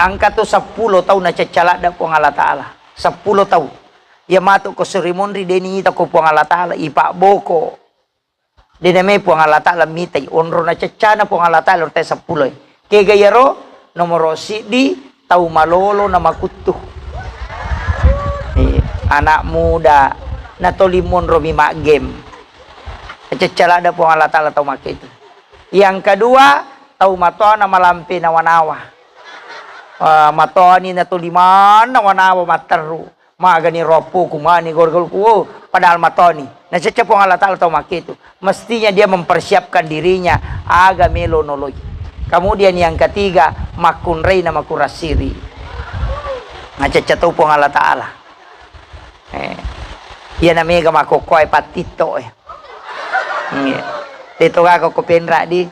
angka tu 10 tahun na cacala da po ang Allah Ta'ala. 10 tahun. Ya mato ko seremoni deni ita ko po ang Allah Ta'ala. Ipa boko. Diname po ang Allah Ta'ala mitay. Onro na cacana po ang Allah Ta'ala. Orte 10. Kaya gayaro, nomoro sidi, tau malolo na makutu. Anak muda, na tolimon romi game. Cacala da po ang Allah Ta'ala tau makito. Yang kedua, tau matoa na malampi na wanawa. Matoa ni na tuliman na wanawa mataru. Maaga ni ropo kumani gorgol ko padahal matoni. Nasya po ang Allah Ta'ala tau makito. Mestinya dia mempersiapkan dirinya aga melo noloy. Kemudian yang ketiga makunrei na makurasiri. Nasya po ang Allah Ta'ala. Yan namanya makokoy patito. Dito ako ko penra di.